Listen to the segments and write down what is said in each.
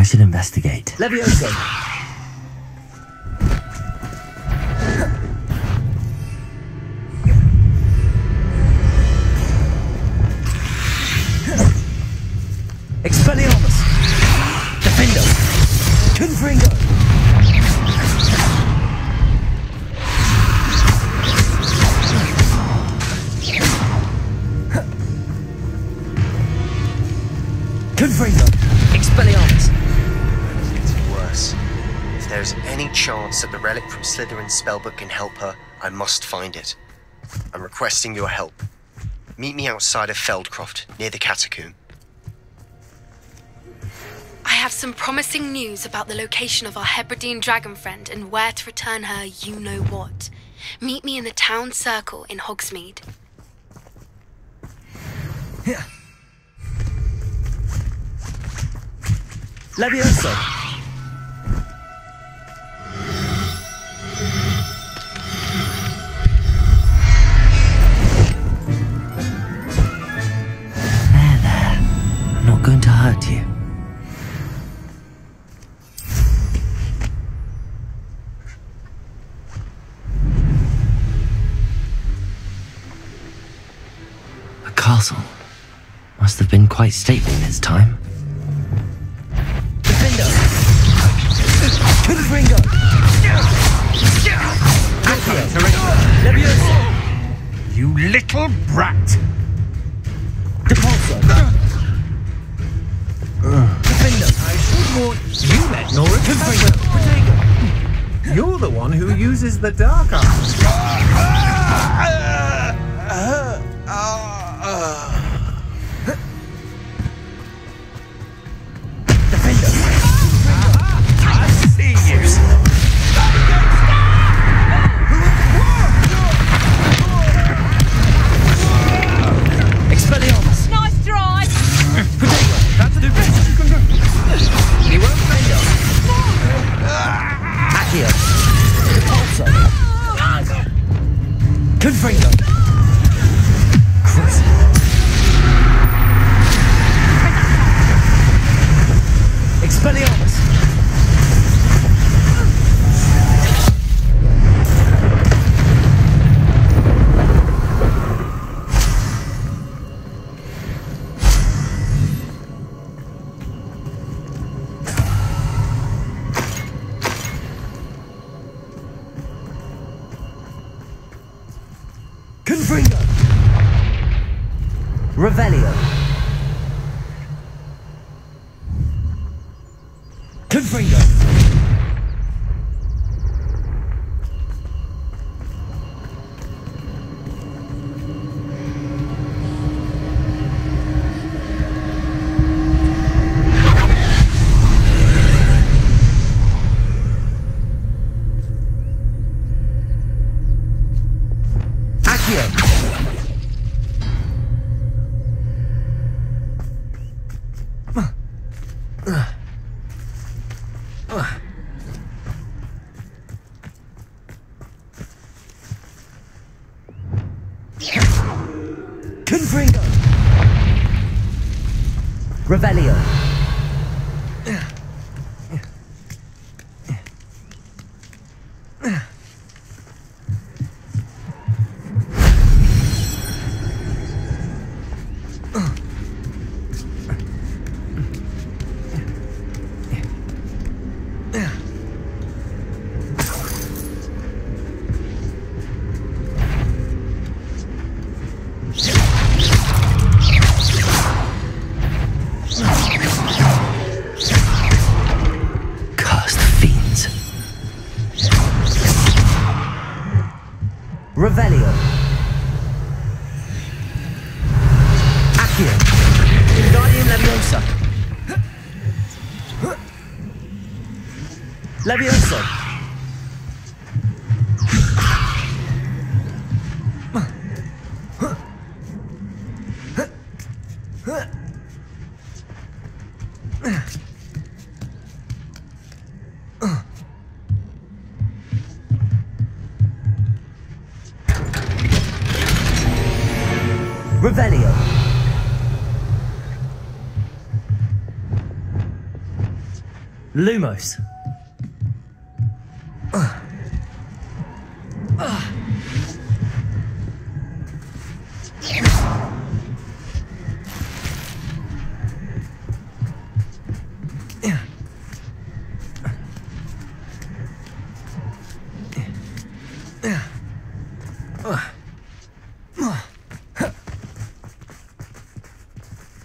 I should investigate. Levioso! Expelliarmus! Defendo! Confringo! Confringo! Expelliarmus! It's worse. If there's any chance that the relic from Slytherin's spellbook can help her, I must find it. I'm requesting your help. Meet me outside of Feldcroft, near the catacomb. I have some promising news about the location of our Hebridean dragon friend and where to return her you-know-what. Meet me in the town circle in Hogsmeade. Yeah. Levioso! There. I'm not going to hurt you. The castle must have been quite stately in its time. Defendo! Confringo! Levioso! You little brat! Depulso! Defendo! I should warn you, met Nora. Confringo! Protego! You're the one who uses the dark arts. I see you. Expelliarmus! Nice drive! Protego! That's the best you can do. He won't defend us! Accio! Depulso! Confringo! Chris! Expelliarmus! Confringo! Revelio! Confringo! Accio! Confringo! Revelio! Cursed fiends. Revelio! Accio! Guardian Leviosa! Levioso! Revelio! Lumos.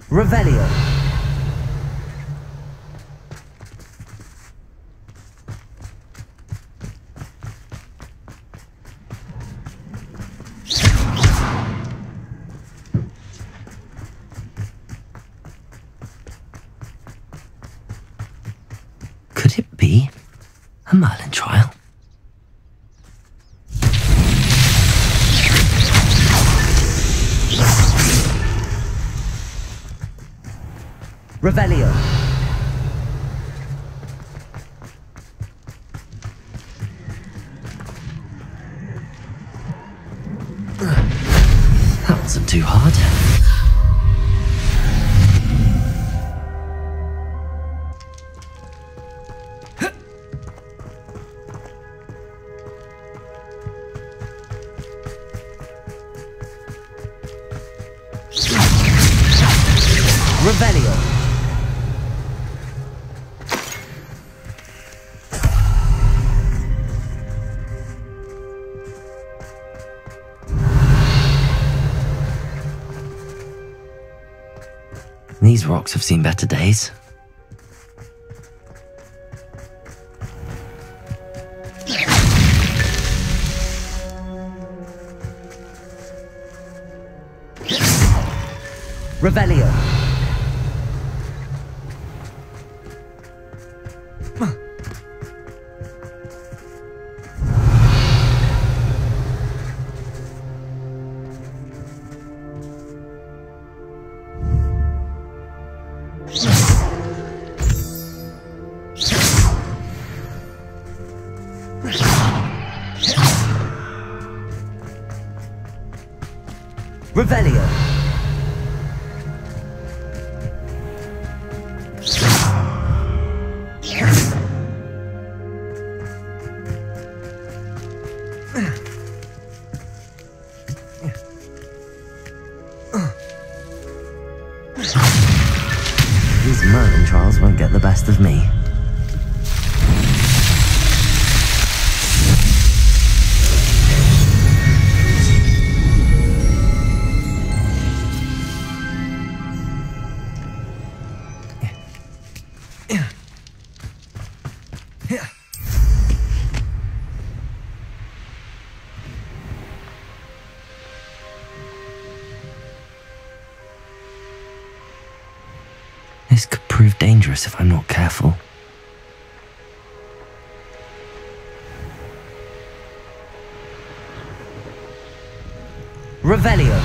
Revelio. Could it be a Merlin trial? Revelio. That wasn't too hard. Revelio. These rocks have seen better days. Revelio. Revelio. These Merlin trials won't get the best of me. This could prove dangerous if I'm not careful. Revelio.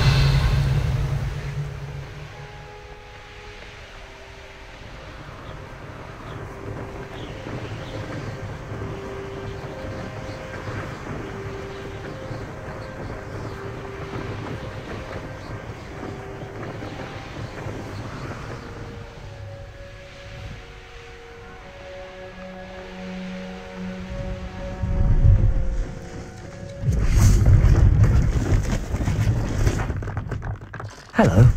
Hello.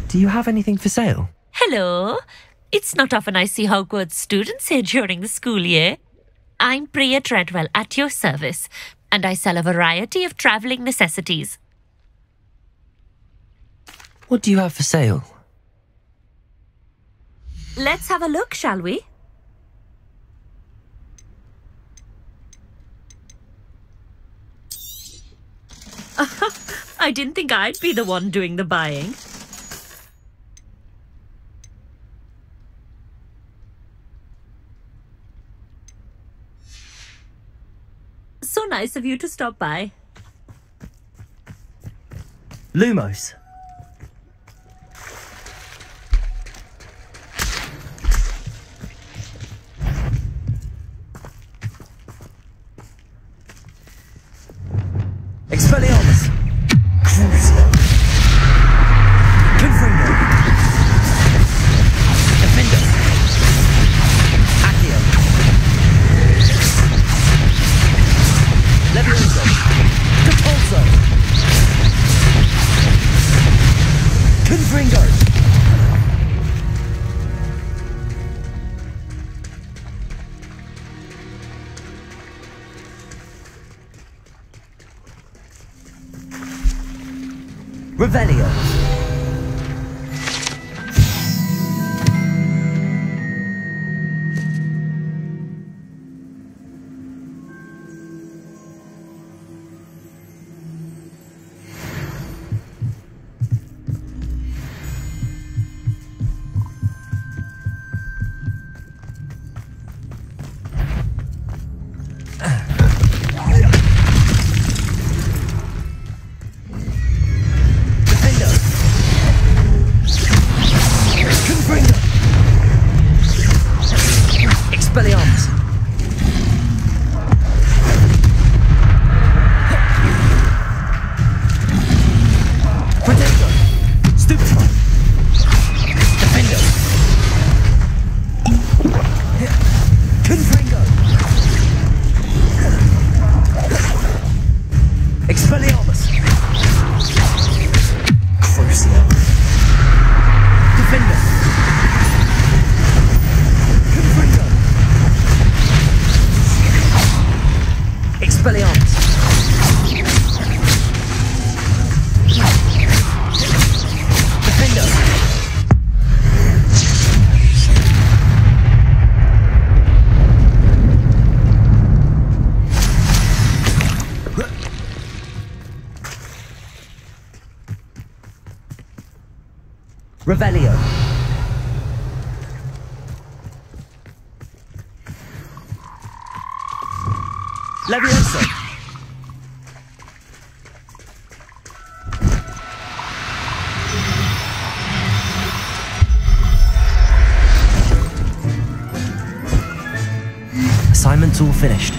Do you have anything for sale? Hello. It's not often I see Hogwarts students here during the school year. I'm Priya Treadwell at your service, and I sell a variety of travelling necessities. What do you have for sale? Let's have a look, shall we? I didn't think I'd be the one doing the buying. So nice of you to stop by. Lumos. Expelliarmus. Crucial. Confringo. Defender. Accio. Revelio. Revelio. Levioso. Assignment's all finished.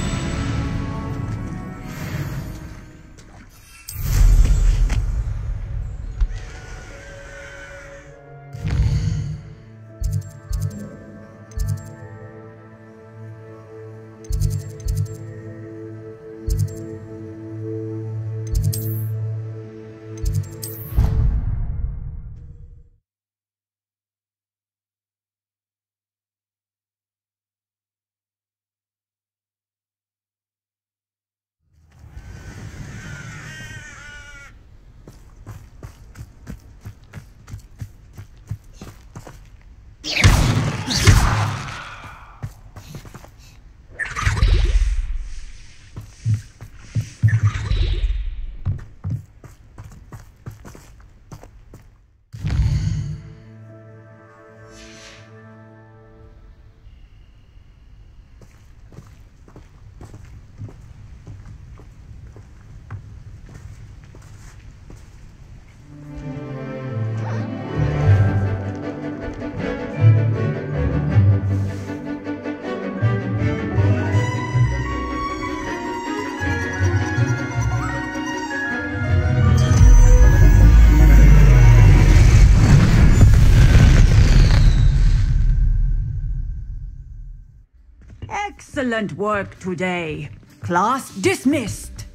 Excellent work today. Class dismissed.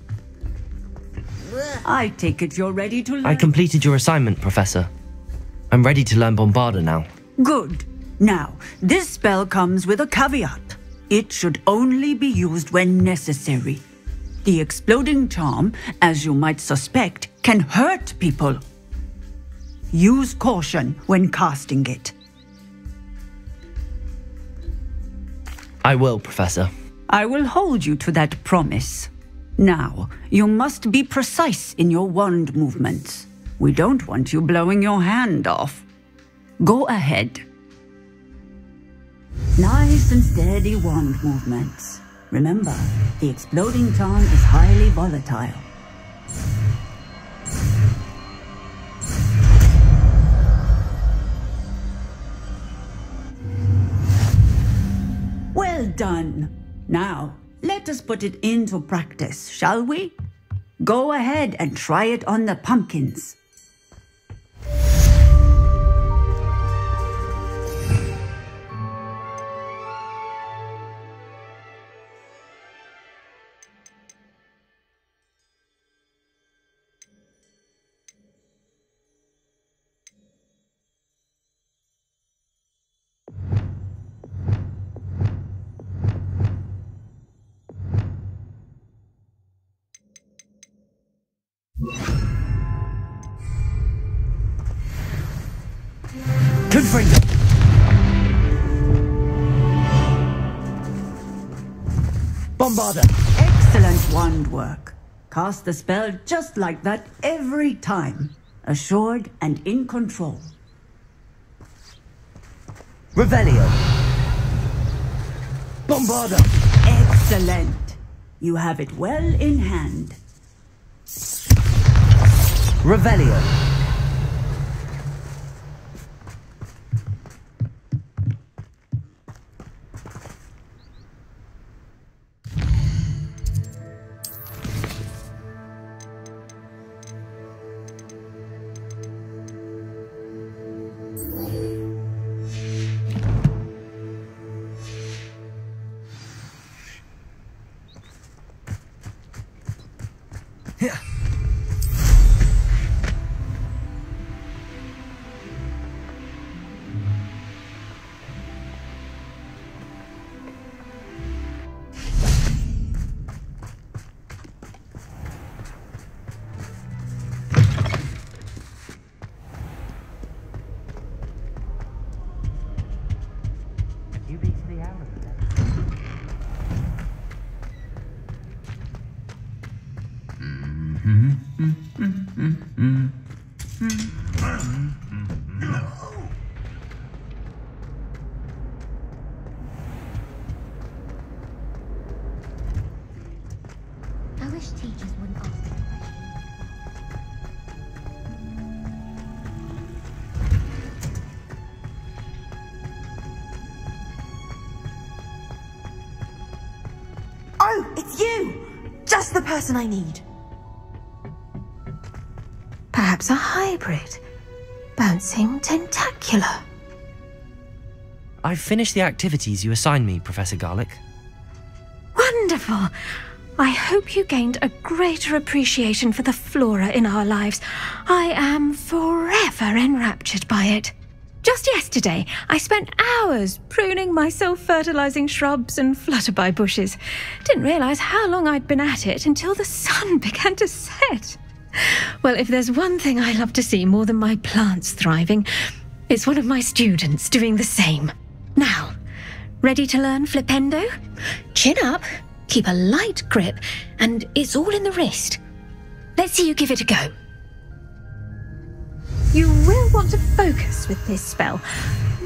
I take it you're ready to learn. I completed your assignment, Professor. I'm ready to learn Bombarder now. Good. Now, this spell comes with a caveat. It should only be used when necessary. The exploding charm, as you might suspect, can hurt people. Use caution when casting it. I will, Professor. I will hold you to that promise. Now, you must be precise in your wand movements. We don't want you blowing your hand off. Go ahead. Nice and steady wand movements. Remember, the exploding charm is highly volatile. Well done. Now, let us put it into practice, shall we? Go ahead and try it on the pumpkins. Confringo! Bombarda! Excellent wand work. Cast the spell just like that every time. Assured and in control. Revelio! Bombarda! Excellent. You have it well in hand. Revelio! I wish teachers wouldn't ask me questions. Oh, it's you! Just the person I need. Perhaps a hybrid. Bouncing tentacular. I've finished the activities you assigned me, Professor Garlic. Wonderful! I hope you gained a greater appreciation for the flora in our lives. I am forever enraptured by it. Just yesterday, I spent hours pruning my self-fertilizing shrubs and flutterby bushes. Didn't realize how long I'd been at it until the sun began to set. Well, if there's one thing I love to see more than my plants thriving, it's one of my students doing the same. Now, ready to learn Flipendo? Chin up, keep a light grip, and it's all in the wrist. Let's see you give it a go. You will want to focus with this spell.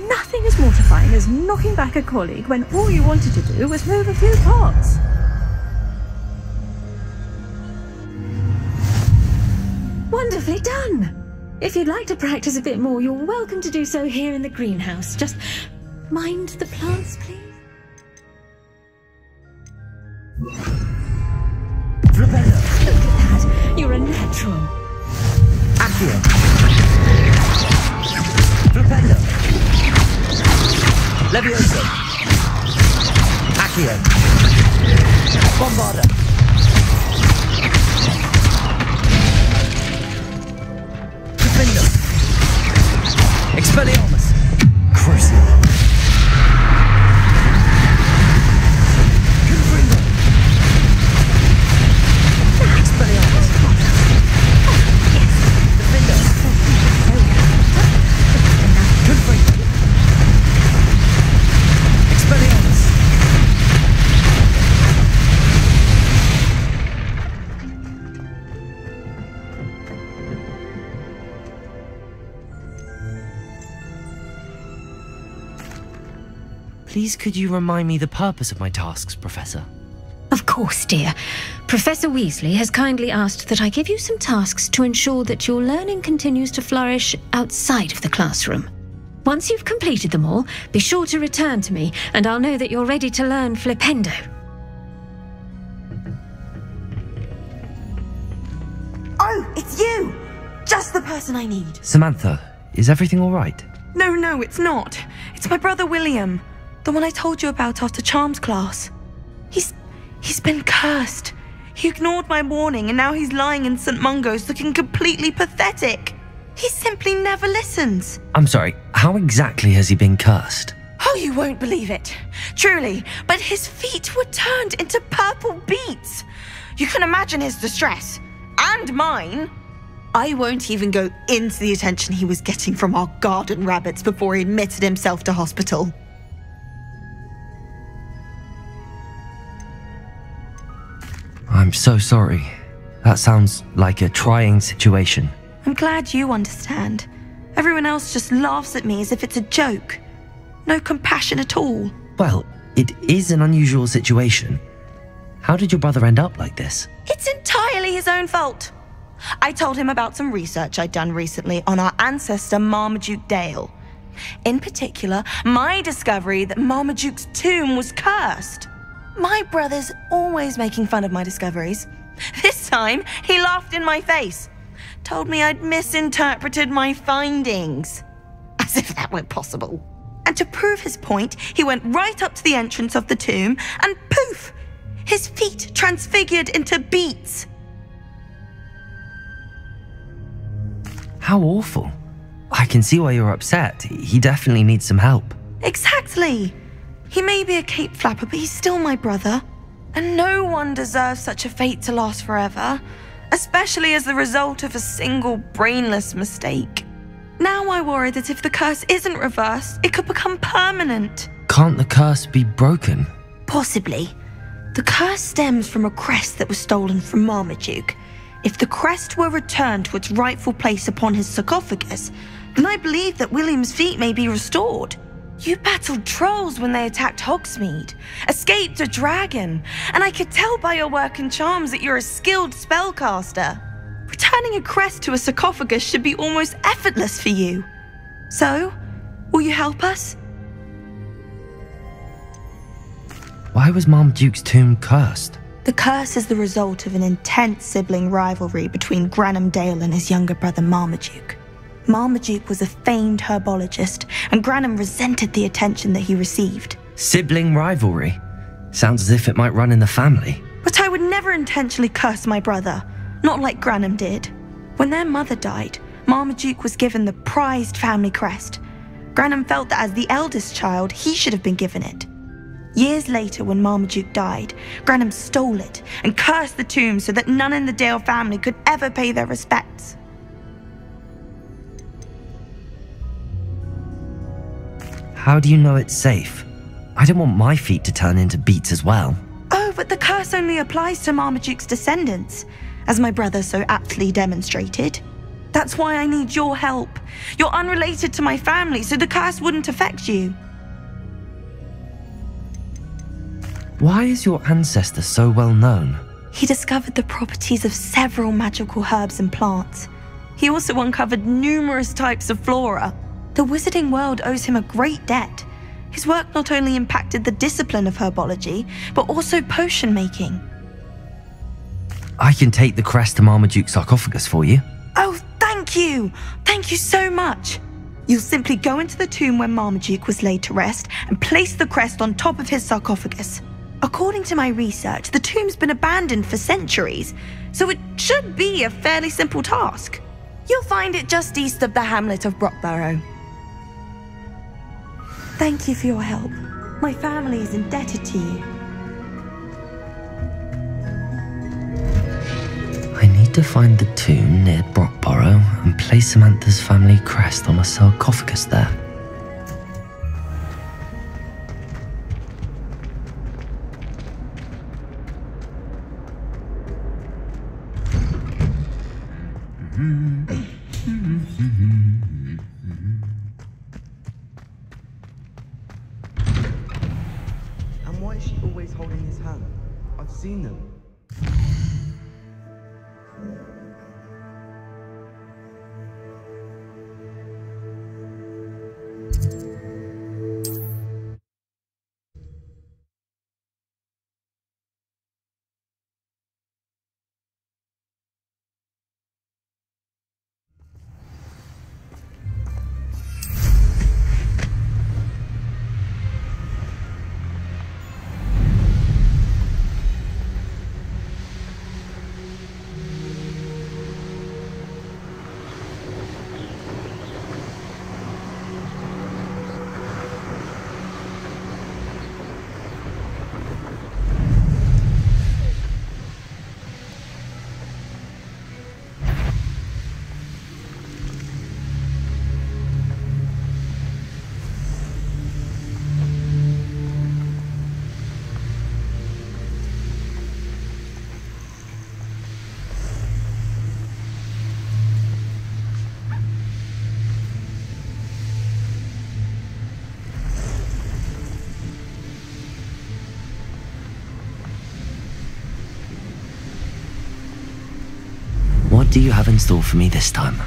Nothing as mortifying as knocking back a colleague when all you wanted to do was move a few pots. Wonderfully done! If you'd like to practice a bit more, you're welcome to do so here in the greenhouse. Just mind the plants, please. Flipendo! Look at that! You're a natural. Accio! Flipendo! Levioso! Accio! Bombarda! Flipendo! Expelliarmus! Corsair! Confringo! Expelliarmus! Defender! Confringo! Expelliarmus! Please, could you remind me the purpose of my tasks, Professor? Of course, dear. Professor Weasley has kindly asked that I give you some tasks to ensure that your learning continues to flourish outside of the classroom. Once you've completed them all, be sure to return to me, and I'll know that you're ready to learn Flipendo. Oh, it's you! Just the person I need. Samantha, is everything all right? No, it's not. It's my brother William. The one I told you about after Charms class. He's been cursed. He ignored my warning and now he's lying in St. Mungo's looking completely pathetic. He simply never listens. I'm sorry, how exactly has he been cursed? Oh, you won't believe it. Truly, but his feet were turned into purple beets. You can imagine his distress. And mine. I won't even go into the attention he was getting from our garden rabbits before he admitted himself to hospital. I'm so sorry. That sounds like a trying situation. I'm glad you understand. Everyone else just laughs at me as if it's a joke. No compassion at all. Well, it is an unusual situation. How did your brother end up like this? It's entirely his own fault. I told him about some research I'd done recently on our ancestor Marmaduke Dale. In particular, my discovery that Marmaduke's tomb was cursed. My brother's always making fun of my discoveries. This time, he laughed in my face. Told me I'd misinterpreted my findings. As if that were possible. And to prove his point, he went right up to the entrance of the tomb and poof! His feet transfigured into beets. How awful. I can see why you're upset. He definitely needs some help. Exactly. He may be a cape flapper, but he's still my brother. And no one deserves such a fate to last forever, especially as the result of a single brainless mistake. Now I worry that if the curse isn't reversed, it could become permanent. Can't the curse be broken? Possibly. The curse stems from a crest that was stolen from Marmaduke. If the crest were returned to its rightful place upon his sarcophagus, then I believe that William's feet may be restored. You battled trolls when they attacked Hogsmeade, escaped a dragon, and I could tell by your work and charms that you're a skilled spellcaster. Returning a crest to a sarcophagus should be almost effortless for you. So, will you help us? Why was Marmaduke's tomb cursed? The curse is the result of an intense sibling rivalry between Granham Dale and his younger brother Marmaduke. Marmaduke was a famed herbologist, and Granham resented the attention that he received. Sibling rivalry? Sounds as if it might run in the family. But I would never intentionally curse my brother, not like Granham did. When their mother died, Marmaduke was given the prized family crest. Granham felt that as the eldest child, he should have been given it. Years later, when Marmaduke died, Granham stole it and cursed the tomb so that none in the Dale family could ever pay their respects. How do you know it's safe? I don't want my feet to turn into beets as well. Oh, but the curse only applies to Marmaduke's descendants, as my brother so aptly demonstrated. That's why I need your help. You're unrelated to my family, so the curse wouldn't affect you. Why is your ancestor so well known? He discovered the properties of several magical herbs and plants. He also uncovered numerous types of flora. The wizarding world owes him a great debt. His work not only impacted the discipline of herbology, but also potion making. I can take the crest to Marmaduke's sarcophagus for you. Oh, thank you! Thank you so much! You'll simply go into the tomb where Marmaduke was laid to rest and place the crest on top of his sarcophagus. According to my research, the tomb's been abandoned for centuries, so it should be a fairly simple task. You'll find it just east of the hamlet of Brockborough. Thank you for your help. My family is indebted to you. I need to find the tomb near Brockborough and place Samantha's family crest on a sarcophagus there. And why is she always holding his hand? I've seen them. do you have in store for me this time?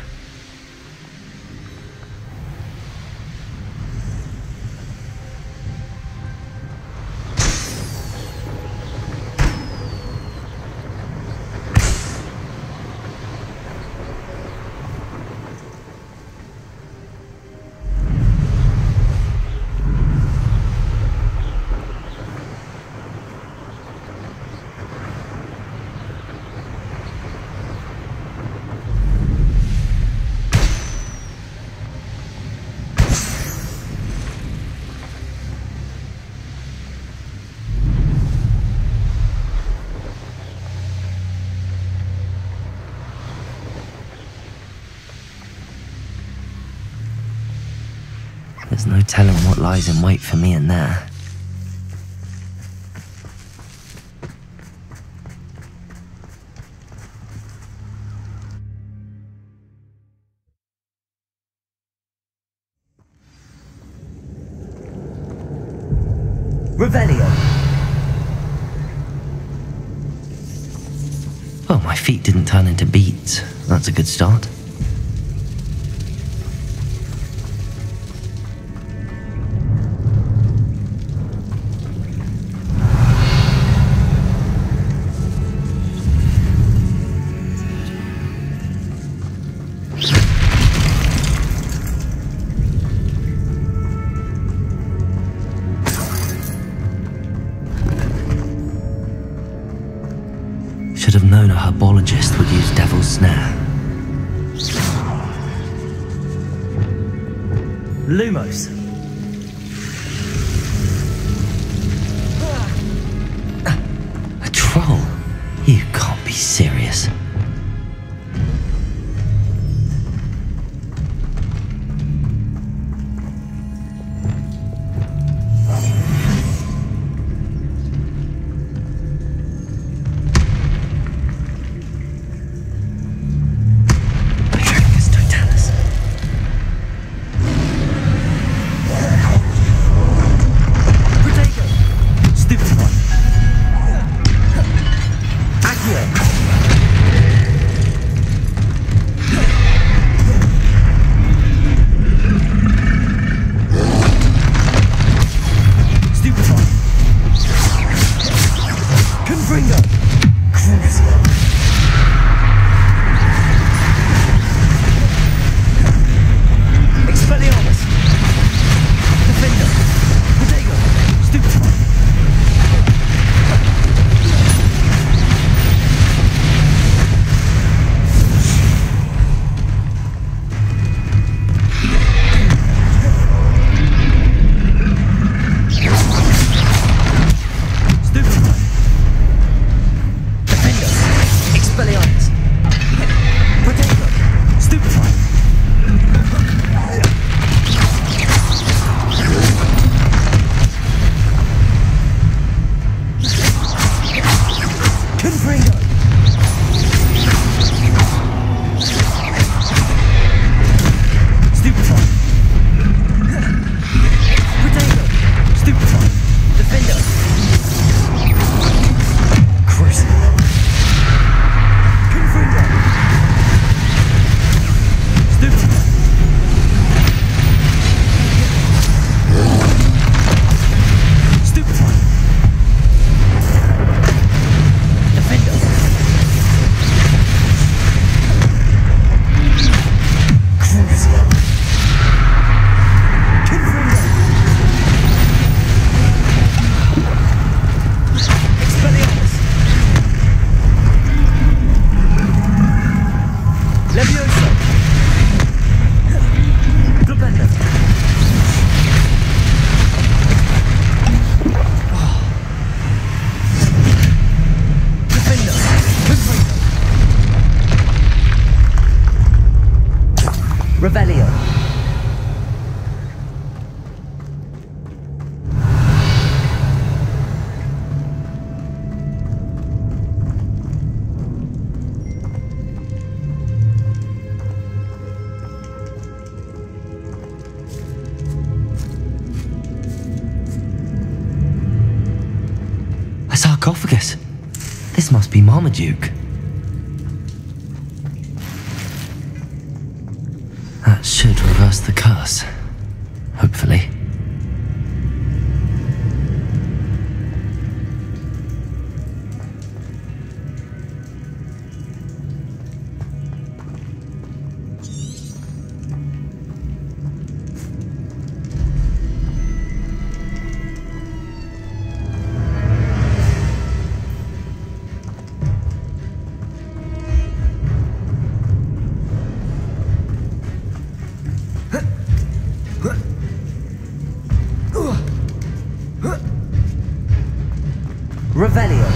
There's no telling what lies in wait for me in there. Revelio. Well, my feet didn't turn into beets. That's a good start. Should have known a herbologist would use Devil's Snare. Lumos. A troll? You can't be serious. Revelio. A sarcophagus. This must be Marmaduke. Revelio.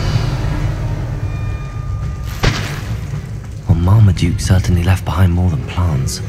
Well, Marmaduke certainly left behind more than plans.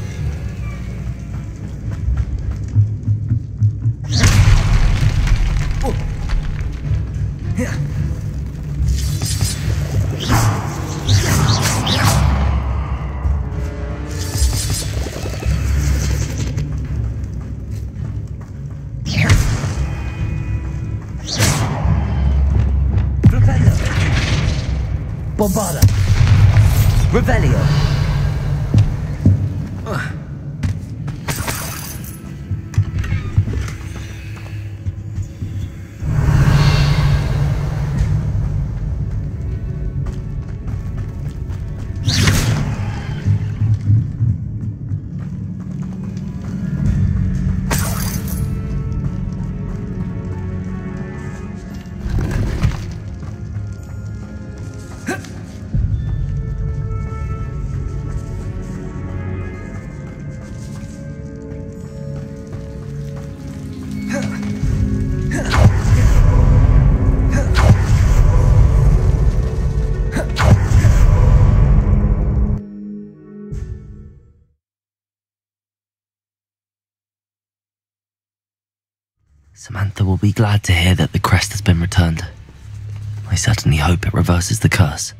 Bombarda. Revelio. Samantha will be glad to hear that the crest has been returned. I certainly hope it reverses the curse.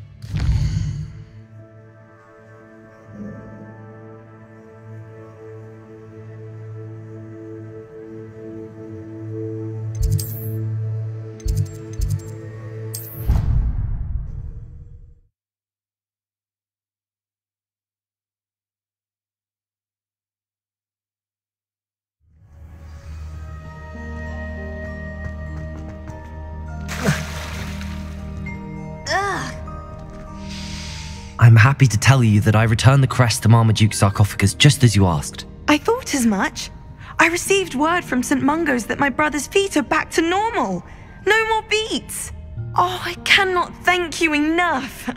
I'm happy to tell you that I returned the crest to Marmaduke's sarcophagus just as you asked. I thought as much. I received word from St. Mungo's that my brother's feet are back to normal. No more beats. Oh, I cannot thank you enough.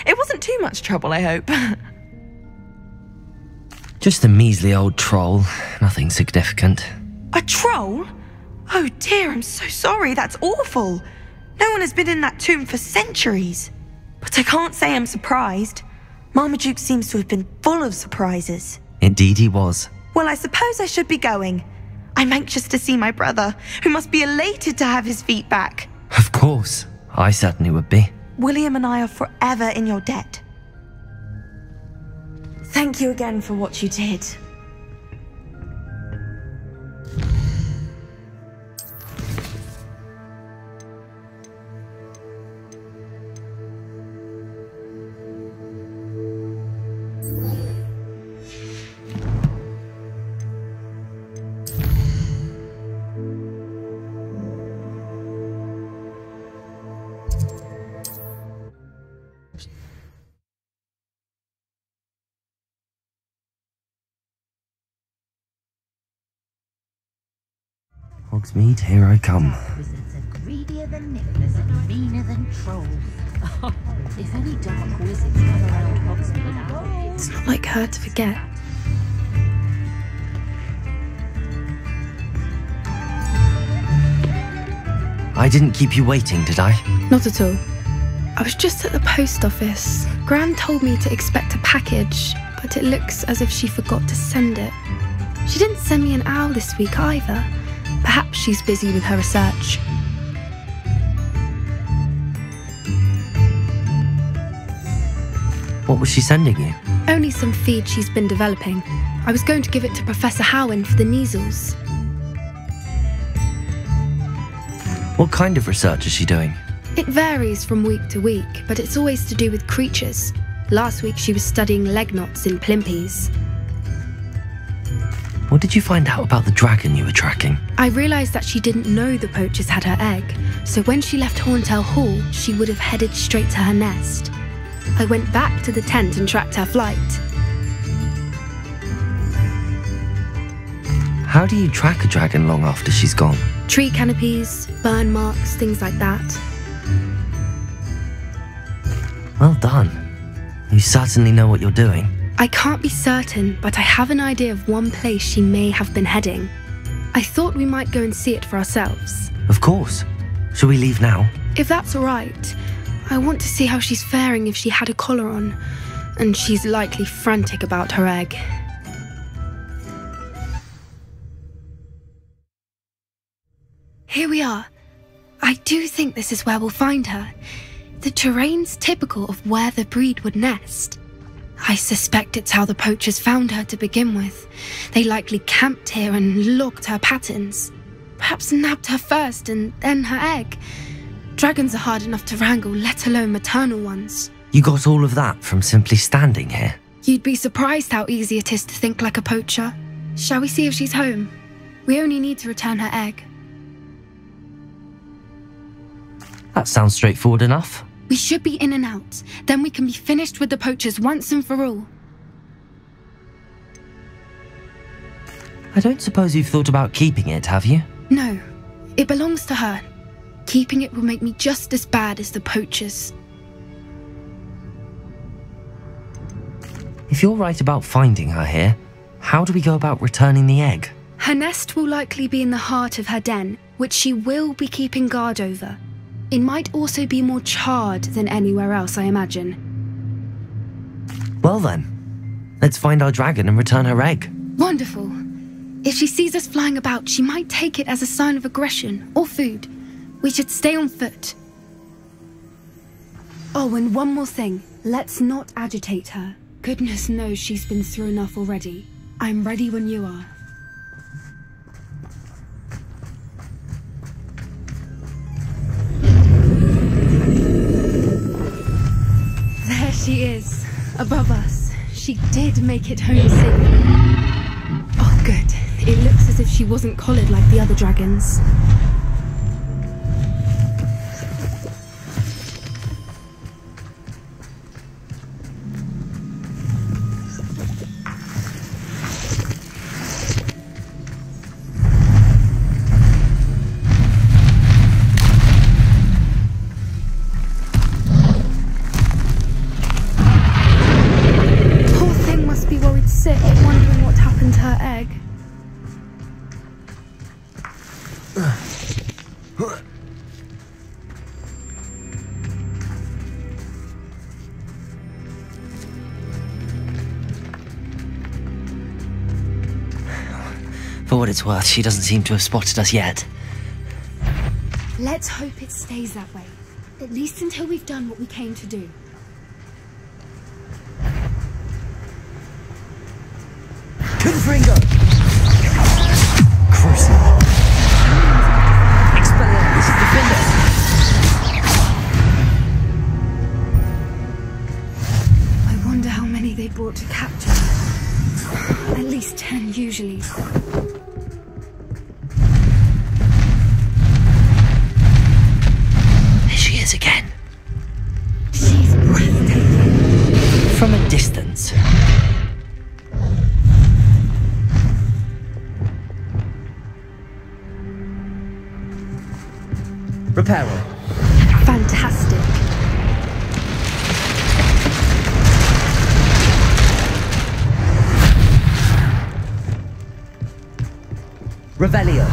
It wasn't too much trouble, I hope. Just a measly old troll, nothing significant. A troll? Oh dear, I'm so sorry, that's awful. No one has been in that tomb for centuries. But I can't say I'm surprised. Marmaduke seems to have been full of surprises. Indeed he was. Well, I suppose I should be going. I'm anxious to see my brother, who must be elated to have his feet back. Of course, I certainly would be. William and I are forever in your debt. Thank you again for what you did. Hogsmeade, here I come. Wizards are greedier than nippers and meaner than trolls. If any dark wizards come around Hogsmeade, It's not like her to forget. I didn't keep you waiting, did I? Not at all. I was just at the post office. Gran told me to expect a package, but it looks as if she forgot to send it. She didn't send me an owl this week either. Perhaps she's busy with her research. What was she sending you? Only some feed she's been developing. I was going to give it to Professor Howin for the measles. What kind of research is she doing? It varies from week to week, but it's always to do with creatures. Last week she was studying leg knots in plimpies. What did you find out about the dragon you were tracking? I realised that she didn't know the poachers had her egg, so when she left Horntail Hall, she would have headed straight to her nest. I went back to the tent and tracked her flight. How do you track a dragon long after she's gone? Tree canopies, burn marks, things like that. Well done. You certainly know what you're doing. I can't be certain, but I have an idea of one place she may have been heading. I thought we might go and see it for ourselves. Of course. Shall we leave now? If that's alright, I want to see how she's faring if she had a collar on, and she's likely frantic about her egg. Here we are. I do think this is where we'll find her. The terrain's typical of where the breed would nest. I suspect it's how the poachers found her to begin with. They likely camped here and logged her patterns. Perhaps nabbed her first and then her egg. Dragons are hard enough to wrangle, let alone maternal ones. You got all of that from simply standing here? You'd be surprised how easy it is to think like a poacher. Shall we see if she's home? We only need to return her egg. That sounds straightforward enough. We should be in and out. Then we can be finished with the poachers once and for all. I don't suppose you've thought about keeping it, have you? No. It belongs to her. Keeping it will make me just as bad as the poachers. If you're right about finding her here, how do we go about returning the egg? Her nest will likely be in the heart of her den, which she will be keeping guard over. It might also be more charred than anywhere else, I imagine. Well then, let's find our dragon and return her egg. Wonderful. If she sees us flying about, she might take it as a sign of aggression or food. We should stay on foot. Oh, and one more thing. Let's not agitate her. Goodness knows she's been through enough already. I'm ready when you are. There she is, above us. She did make it home safely. Oh, good. It looks as if she wasn't collared like the other dragons. Wondering what happened to her egg. For what it's worth, she doesn't seem to have spotted us yet. Let's hope it stays that way. At least until we've done what we came to do. Confringo! Corsair! Expelliarmus Defender! I wonder how many they brought to capture her. At least 10 usually. There she is again. She's breathtaking. From a distance. Reparo. Fantastic. Revelio.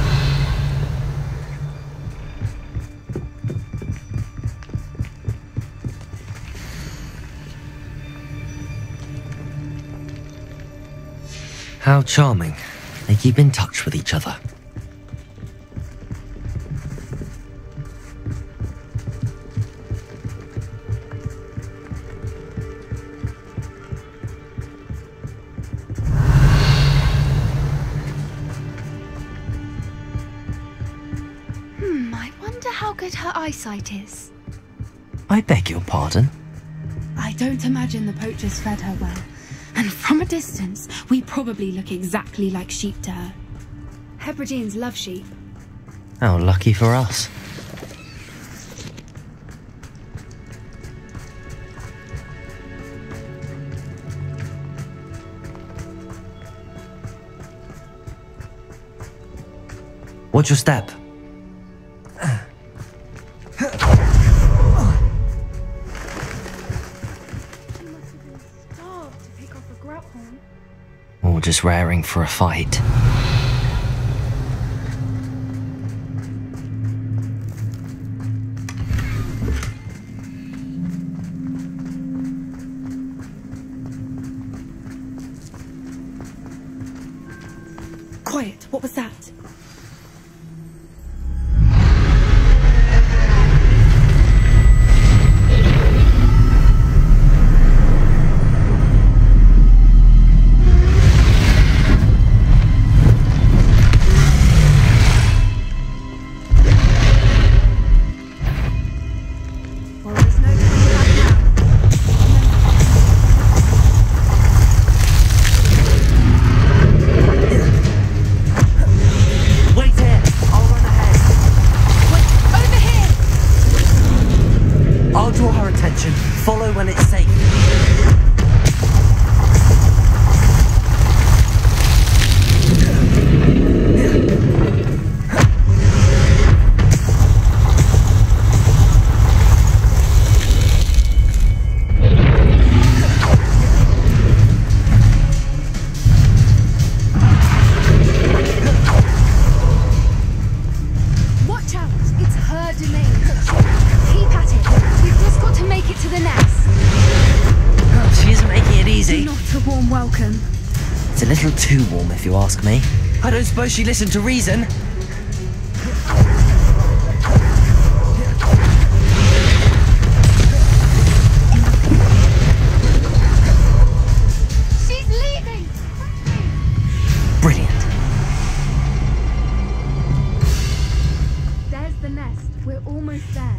How charming. They keep in touch with each other. I wonder how good her eyesight is. I beg your pardon? I don't imagine the poachers fed her well. And from a distance, we probably look exactly like sheep to her. Hebrideans love sheep. How lucky for us. Watch your step. Or just raring for a fight. What was that? Follow when it's safe. Watch out! It's her domain. Keep at it. We've just got to make it to the nest. She isn't making it easy. Not a warm welcome. It's a little too warm, if you ask me. I don't suppose she listened to reason. She's leaving! Brilliant. There's the nest. We're almost there.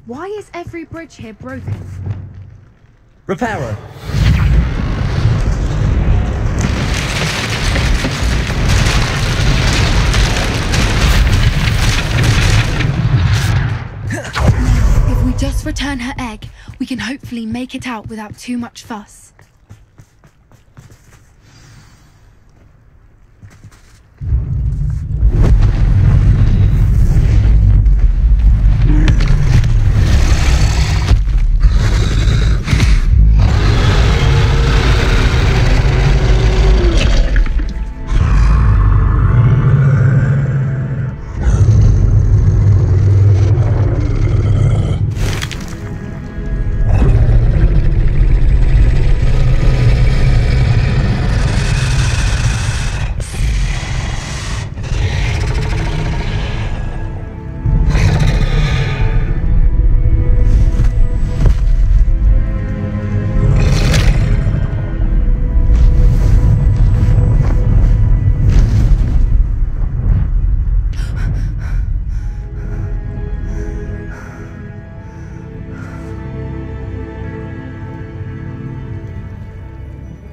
Why is every bridge here broken? Reparo. If we just return her egg, we can hopefully make it out without too much fuss.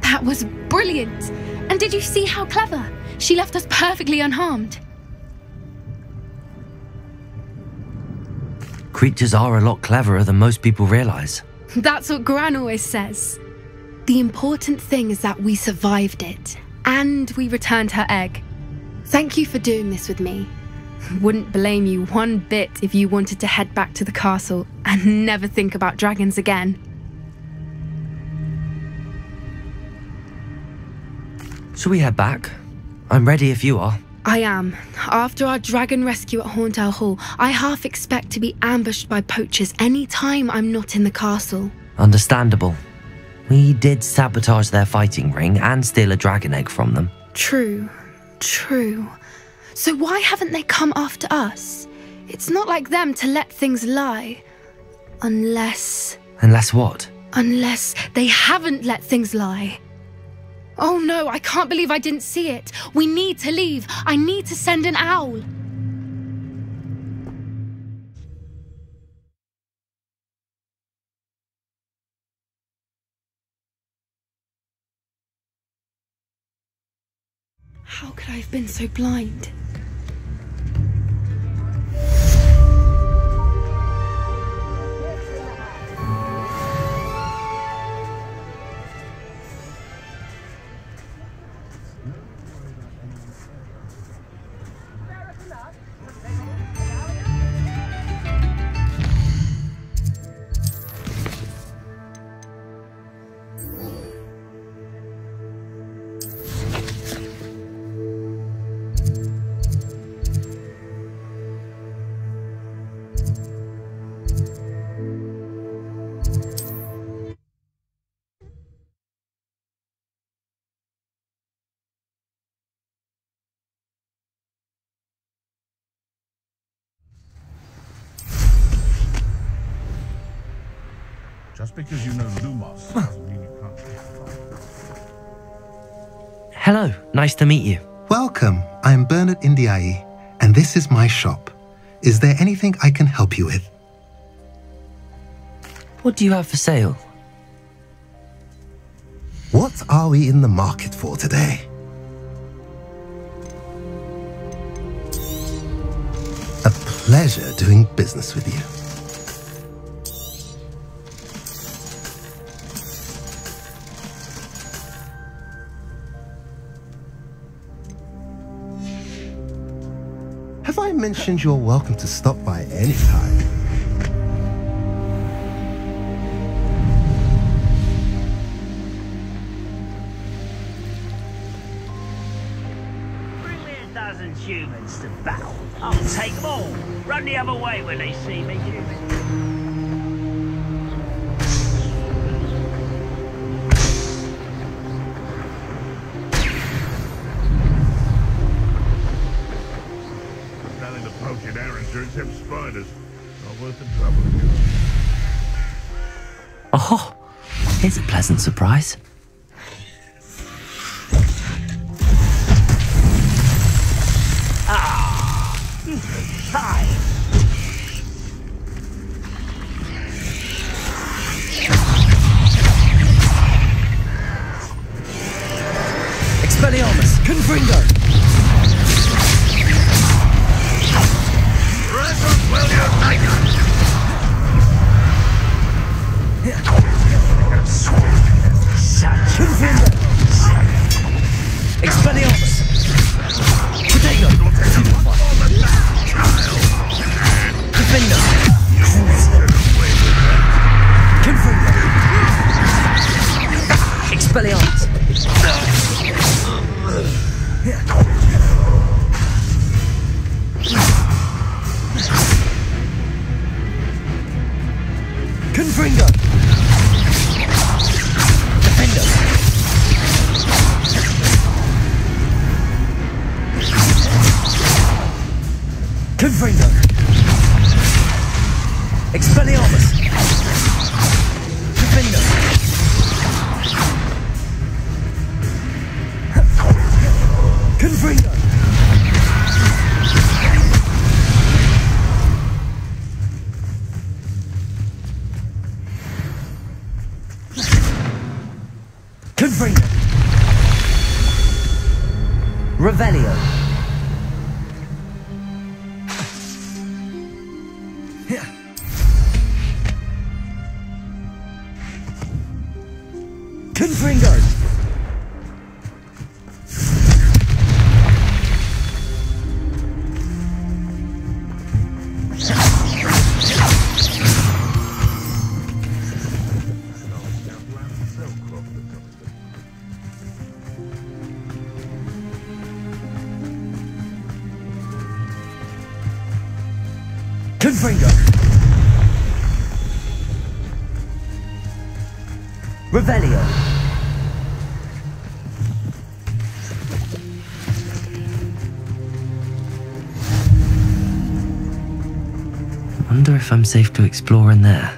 That was brilliant! And did you see how clever? She left us perfectly unharmed. Creatures are a lot cleverer than most people realize. That's what Gran always says. The important thing is that we survived it, and we returned her egg. Thank you for doing this with me. Wouldn't blame you one bit if you wanted to head back to the castle and never think about dragons again. Shall we head back? I'm ready if you are. I am. After our dragon rescue at Hauntel Hall, I half expect to be ambushed by poachers any time I'm not in the castle. Understandable. We did sabotage their fighting ring and steal a dragon egg from them. True. So why haven't they come after us? It's not like them to let things lie. Unless what? Unless they haven't let things lie. Oh no, I can't believe I didn't see it. We need to leave. I need to send an owl. How could I have been so blind? Just because you know Lumos doesn't mean you can't. Hello, nice to meet you. Welcome, I am Bernard Indiai, and this is my shop. Is there anything I can help you with? What do you have for sale? What are we in the market for today? A pleasure doing business with you. Have I mentioned you're welcome to stop by any time? Bring me a dozen humans to battle. I'll take them all. Run the other way when they see me, humans. Poaching errands except spiders. Not worth the trouble. Oh, here's a pleasant surprise. Hi. Expelliarmus, Confringo! Expelliarmus! Potato! Defender! Confringo! Expelliarmus! Confringo! Defender! Confringo! Expelliarmus! Defender! Confringo! Confringo! Revelio! Confringo! Confringo! Revelio! Wonder if I'm safe to explore in there.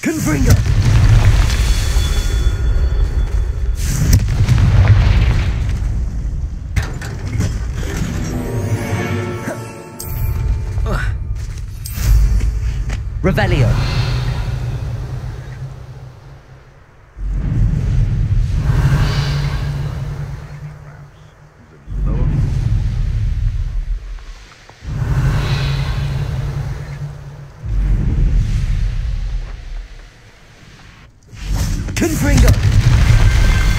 Confringo! Revelio! Confringo!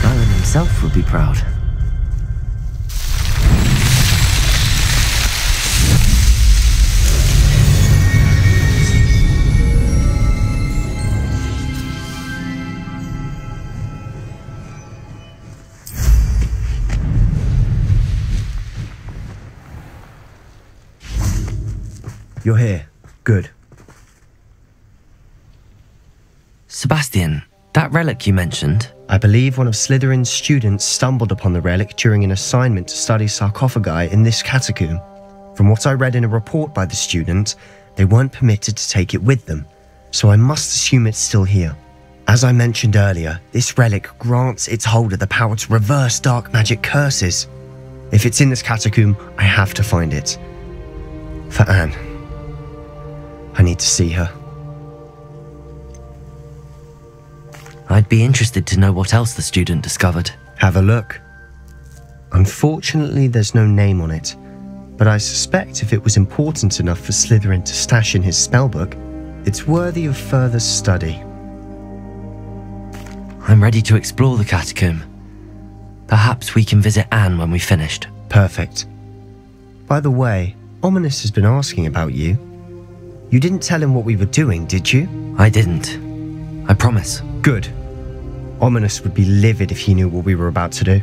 Merlin himself would be proud. You're here. Good. Sebastian, that relic you mentioned? I believe one of Slytherin's students stumbled upon the relic during an assignment to study sarcophagi in this catacomb. From what I read in a report by the student, they weren't permitted to take it with them, so I must assume it's still here. As I mentioned earlier, this relic grants its holder the power to reverse dark magic curses. If it's in this catacomb, I have to find it. For Anne. I need to see her. I'd be interested to know what else the student discovered. Have a look. Unfortunately, there's no name on it, but I suspect if it was important enough for Slytherin to stash in his spellbook, it's worthy of further study. I'm ready to explore the catacomb. Perhaps we can visit Anne when we've finished. Perfect. By the way, Ominous has been asking about you. You didn't tell him what we were doing, did you? I didn't. I promise. Good. Ominous would be livid if he knew what we were about to do.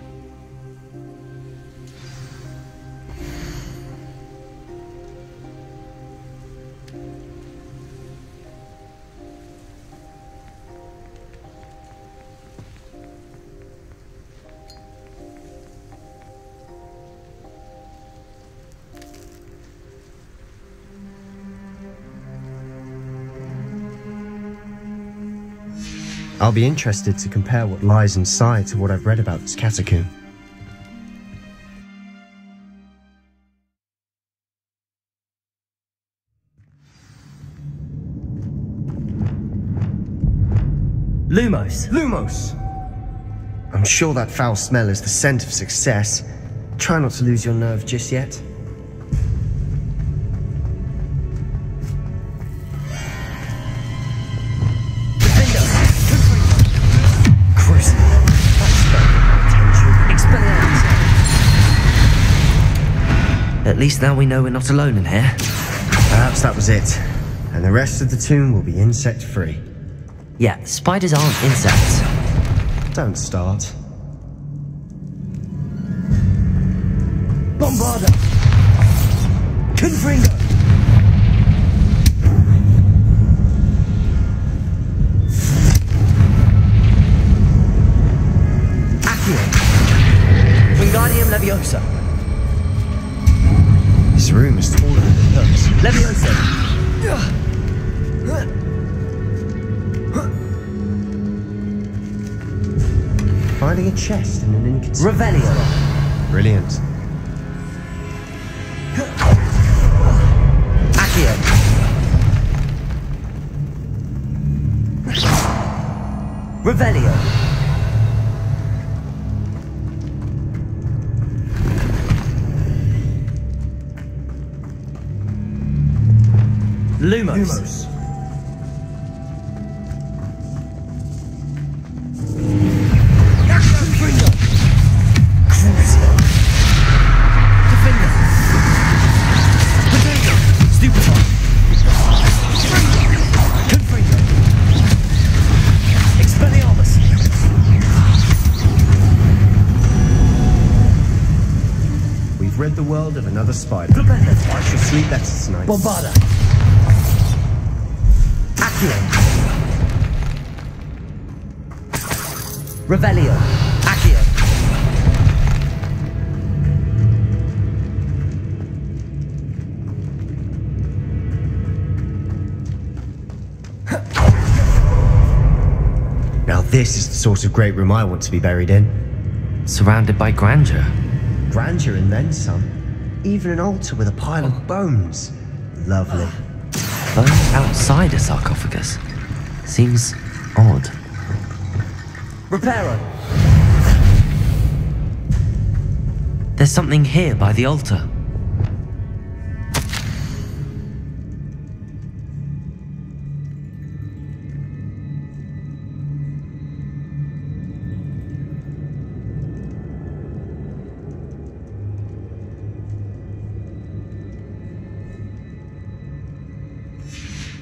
I'll be interested to compare what lies inside to what I've read about this catacomb. Lumos! Lumos! I'm sure that foul smell is the scent of success. Try not to lose your nerve just yet. At least now we know we're not alone in here. Perhaps that was it. And the rest of the tomb will be insect-free. Yeah, spiders aren't insects. Don't start. Bombarda! Confringo! AMD Wingardium Leviosa! This room is taller than it looks. Leviosa! Finding a chest in an inconspicuous... Revelio! Brilliant. AMD Revelio! Lumos. We've rid the world of another spider. I shall sleep better tonight. Bombarda! AMD Revelio! AMD Now this is the sort of great room I want to be buried in. Surrounded by grandeur. Grandeur and then some. Even an altar with a pile of bones. Lovely. Bones outside a sarcophagus. Seems odd. Reparo! There's something here by the altar.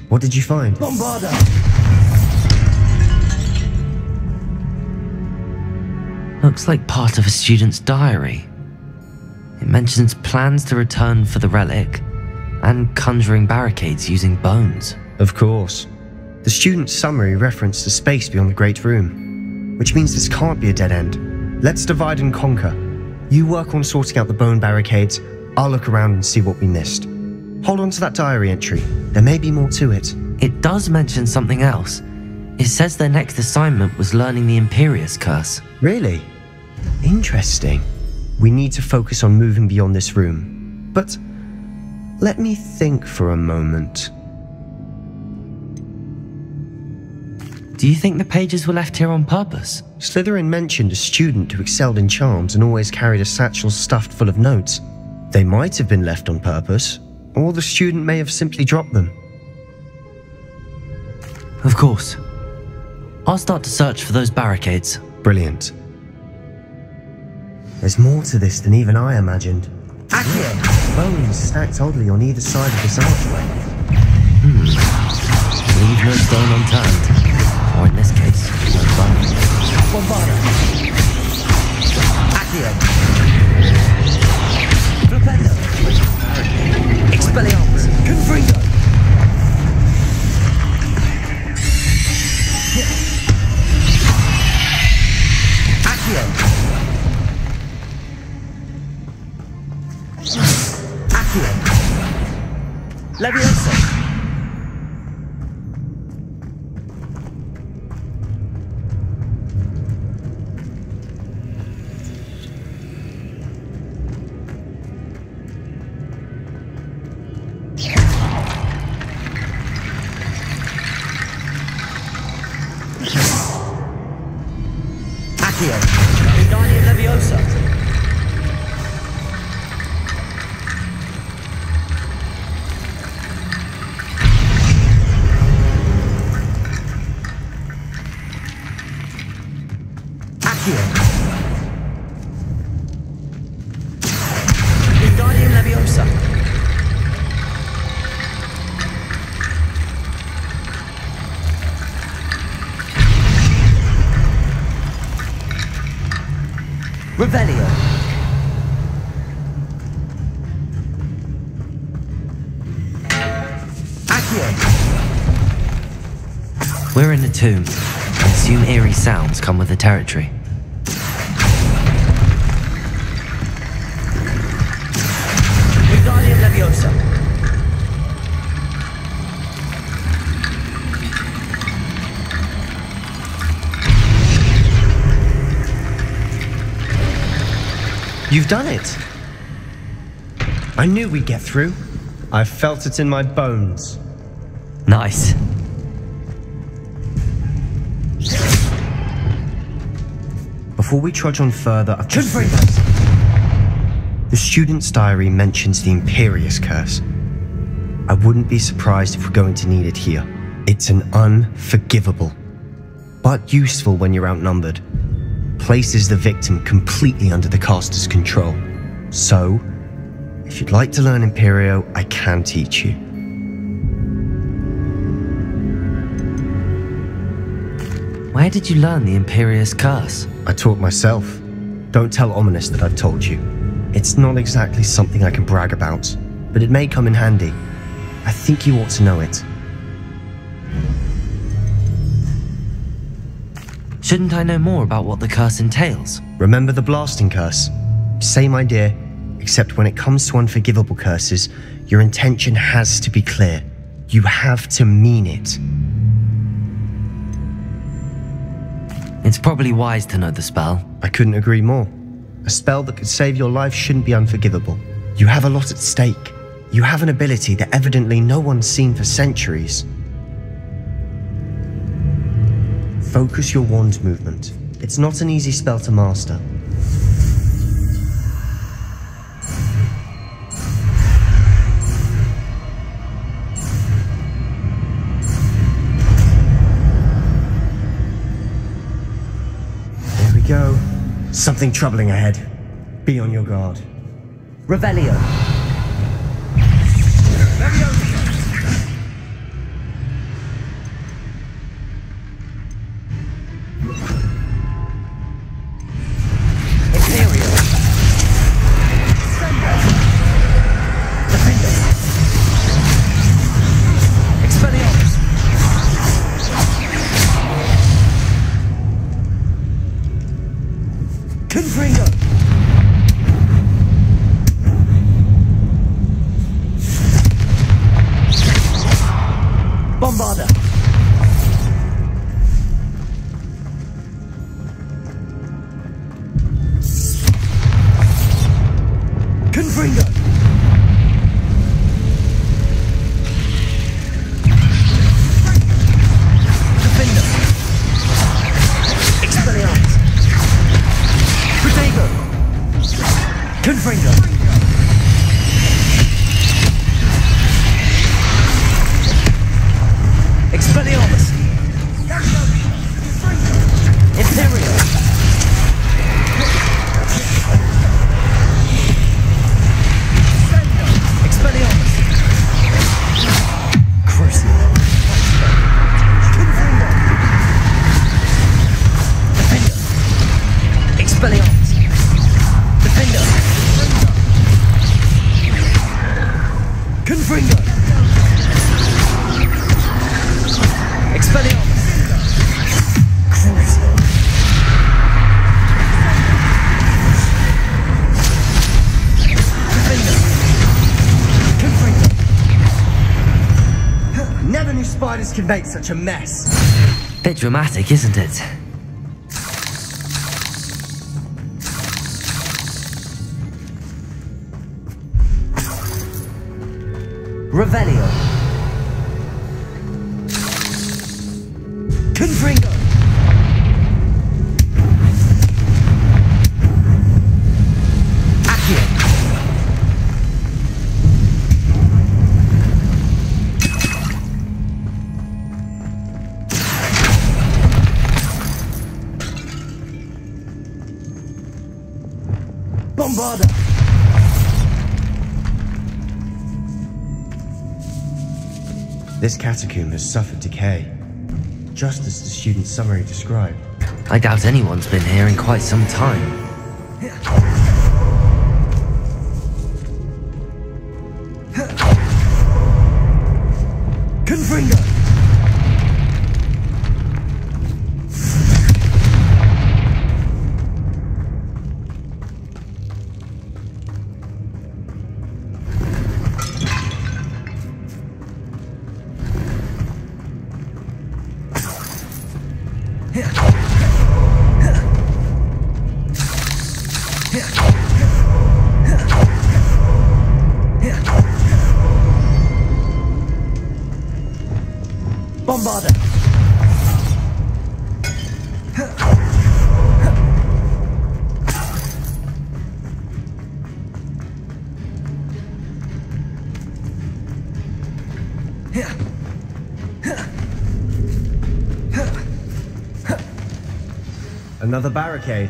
What did you find? Bombarda! Looks like part of a student's diary. It mentions plans to return for the relic And conjuring barricades using bones. Of course. The student's summary referenced a space beyond the Great Room, which means this can't be a dead end. Let's divide and conquer. You work on sorting out the bone barricades, I'll look around and see what we missed. Hold on to that diary entry. There may be more to it. It does mention something else. It says their next assignment was learning the Imperius Curse. Really? Interesting. We need to focus on moving beyond this room. But let me think for a moment. Do you think the pages were left here on purpose? Slytherin mentioned a student who excelled in charms and always carried a satchel stuffed full of notes. They might have been left on purpose, or the student may have simply dropped them. Of course. I'll start to search for those barricades. Brilliant. There's more to this than even I imagined. AMD! Bones stacked oddly on either side of this archway. Leave no stone unturned. Or in this case, no bone. Bombarda. AMD. Flipendo. Expelliarmus. Confringo. AMD. Leviosa. Accio. Wingardium Leviosa. Wingardium Leviosa. Revelio. Accio. We're in a tomb. I assume eerie sounds come with the territory. Wingardium Leviosa. You've done it! I knew we'd get through. I felt it in my bones. Nice. Before we trudge on further, I've just realized the student's diary mentions the Imperius Curse. I wouldn't be surprised if we're going to need it here. It's an unforgivable, but useful when you're outnumbered. Places the victim completely under the caster's control. So, if you'd like to learn Imperio, I can teach you. Where did you learn the Imperius Curse? I taught myself. Don't tell Ominous that I've told you. It's not exactly something I can brag about, but it may come in handy. I think you ought to know it. Shouldn't I know more about what the curse entails? Remember the blasting curse? Same idea, except when it comes to unforgivable curses, your intention has to be clear. You have to mean it. It's probably wise to know the spell. I couldn't agree more. A spell that could save your life shouldn't be unforgivable. You have a lot at stake. You have an ability that evidently no one's seen for centuries. Focus your wand movement. It's not an easy spell to master. There we go. Something troubling ahead. Be on your guard. Revelio. Bombarder. Confringo. Defender. Expelliarmus. Protego. Confringo. Expelliarmus. Imperial. Expelliarmus. Crucial. Confringo. Defender. Expelliarmus. Defender. Confringo. Expelliarmus. Crucial. Defender. Confringo. Never knew spiders could make such a mess. Bit dramatic, isn't it? Revelio. Confringo. Accio. Bombarder. This catacomb has suffered decay, just as the student's summary described. I doubt anyone's been here in quite some time. Confringo. Bombarder. Another barricade,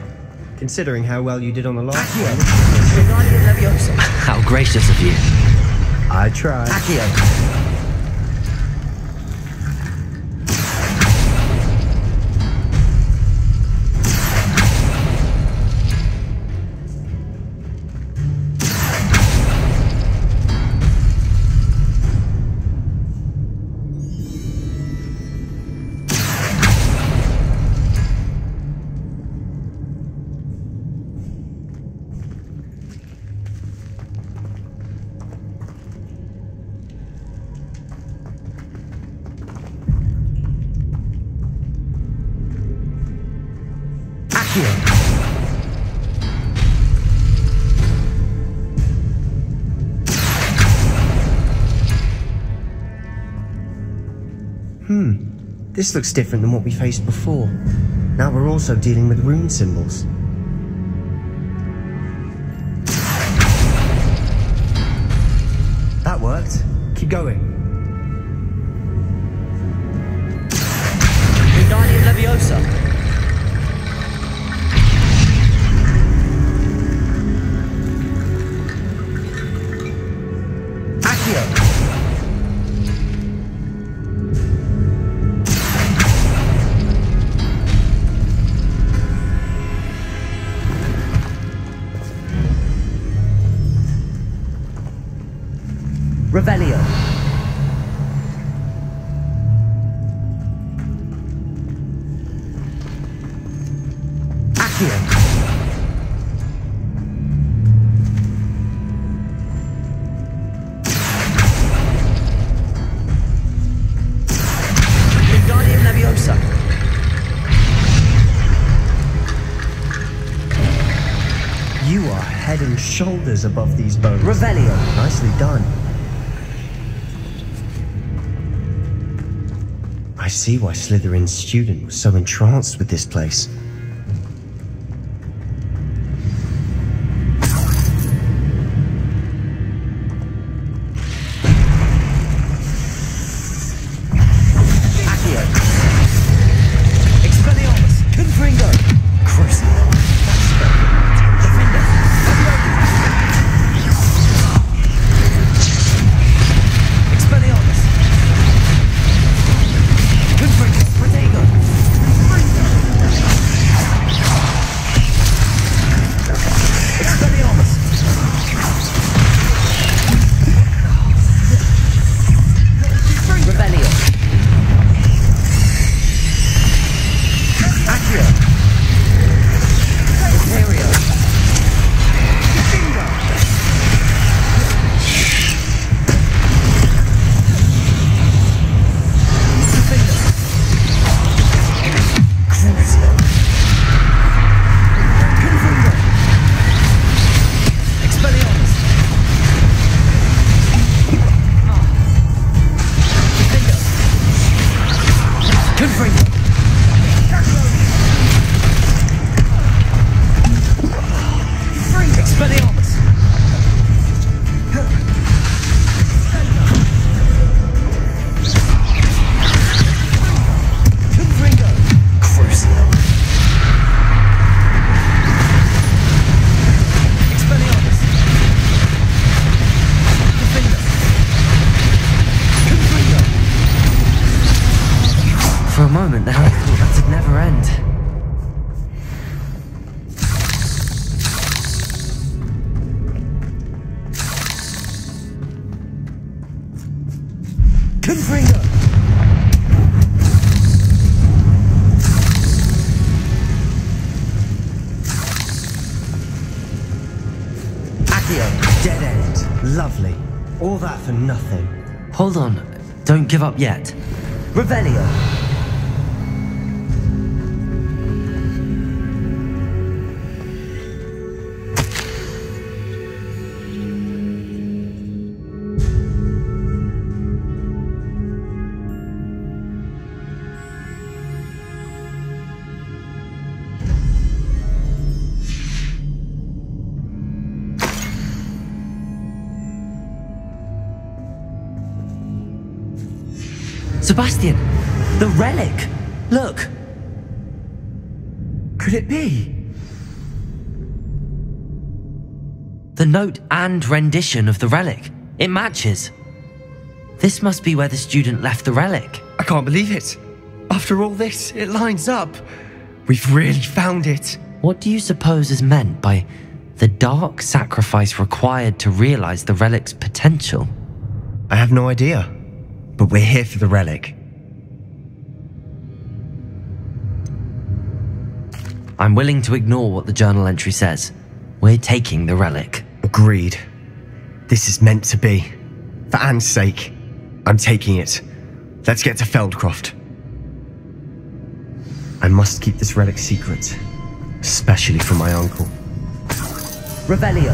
considering how well you did on the last one. How gracious of you. I tried. Accio. This looks different than what we faced before. Now we're also dealing with rune symbols. That worked. Keep going. Wingardium Leviosa. Accio. Revelio. and shoulders above these bones. Revelio. Nicely done. I see why Slytherin's student was so entranced with this place. For a moment there, I thought that would never end. Confringo! Accio, dead end. Lovely. All that for nothing. Hold on. Don't give up yet. Revelio. Sebastian! The relic! Look! Could it be? The note and rendition of the relic. It matches. This must be where the student left the relic. I can't believe it. After all this, it lines up. We've really found it. What do you suppose is meant by the dark sacrifice required to realize the relic's potential? I have no idea. But we're here for the relic. I'm willing to ignore what the journal entry says. We're taking the relic. Agreed. This is meant to be. For Anne's sake, I'm taking it. Let's get to Feldcroft. I must keep this relic secret, especially from my uncle. Revelio.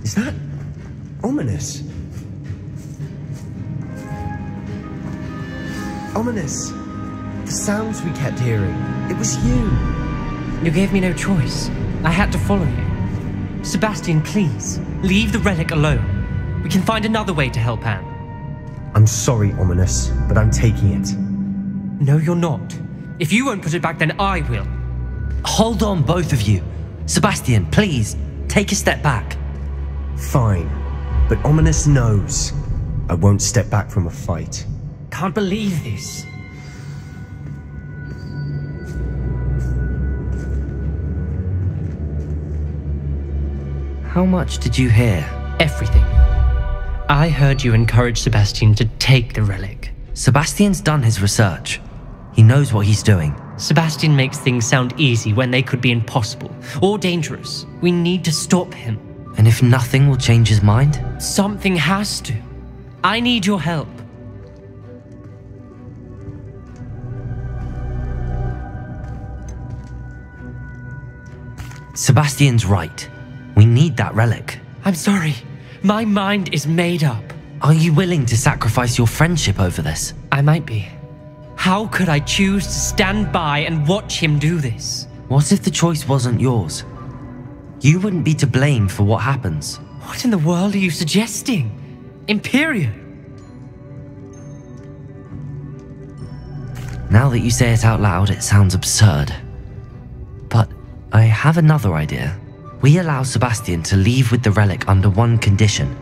Is that ominous? Ominous. The sounds we kept hearing. It was you. You gave me no choice. I had to follow you. Sebastian, please, leave the relic alone. We can find another way to help Anne. I'm sorry, Ominous, but I'm taking it. No, you're not. If you won't put it back, then I will. Hold on, both of you. Sebastian, please, take a step back. Fine, but Ominous knows I won't step back from a fight. Can't believe this. How much did you hear? Everything. I heard you encourage Sebastian to take the relic. Sebastian's done his research. He knows what he's doing. Sebastian makes things sound easy when they could be impossible or dangerous. We need to stop him. And if nothing will change his mind? Something has to. I need your help. Sebastian's right. We need that relic. I'm sorry. My mind is made up. Are you willing to sacrifice your friendship over this? I might be. How could I choose to stand by and watch him do this? What if the choice wasn't yours? You wouldn't be to blame for what happens. What in the world are you suggesting? Imperial? Now that you say it out loud, it sounds absurd. But I have another idea. We allow Sebastian to leave with the relic under one condition.